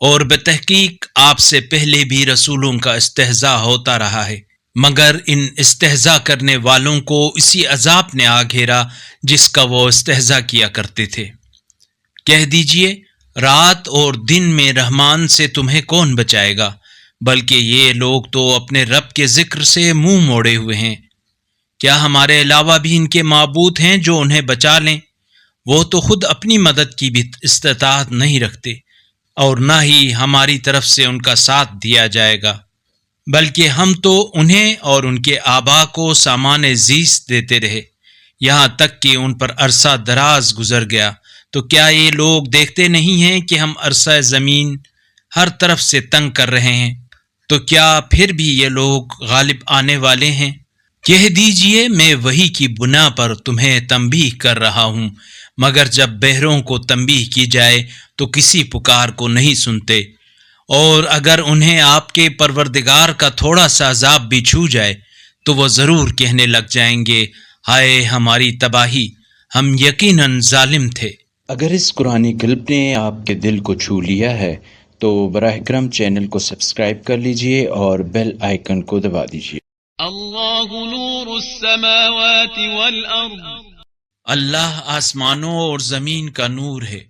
اور بتحقیق آپ سے پہلے بھی رسولوں کا استہزاء ہوتا رہا ہے، مگر ان استہزاء کرنے والوں کو اسی عذاب نے آ گھیرا جس کا وہ استہزاء کیا کرتے تھے۔ کہہ دیجئے، رات اور دن میں رحمان سے تمہیں کون بچائے گا؟ بلکہ یہ لوگ تو اپنے رب کے ذکر سے منہ موڑے ہوئے ہیں۔ کیا ہمارے علاوہ بھی ان کے معبود ہیں جو انہیں بچا لیں؟ وہ تو خود اپنی مدد کی بھی استطاعت نہیں رکھتے، اور نہ ہی ہماری طرف سے ان کا ساتھ دیا جائے گا، بلکہ ہم تو انہیں اور ان کے آبا کو سامان زیست دیتے رہے، یہاں تک کہ ان پر عرصہ دراز گزر گیا۔ تو کیا یہ لوگ دیکھتے نہیں ہیں کہ ہم عرصہ زمین ہر طرف سے تنگ کر رہے ہیں؟ تو کیا پھر بھی یہ لوگ غالب آنے والے ہیں؟ کہہ دیجئے، میں وحی کی بنا پر تمہیں تنبیہ کر رہا ہوں، مگر جب بہروں کو تنبیہ کی جائے تو کسی پکار کو نہیں سنتے، اور اگر انہیں آپ کے پروردگار کا تھوڑا سا عذاب بھی چھو جائے تو وہ ضرور کہنے لگ جائیں گے، ہائے ہماری تباہی، ہم یقیناً ظالم تھے۔ اگر اس قرآنی کلپ نے آپ کے دل کو چھو لیا ہے تو براہ کرم چینل کو سبسکرائب کر لیجئے اور بیل آئیکن کو دبا دیجئے۔ اللہ نور السماوات والارض، اللہ آسمانوں اور زمین کا نور ہے۔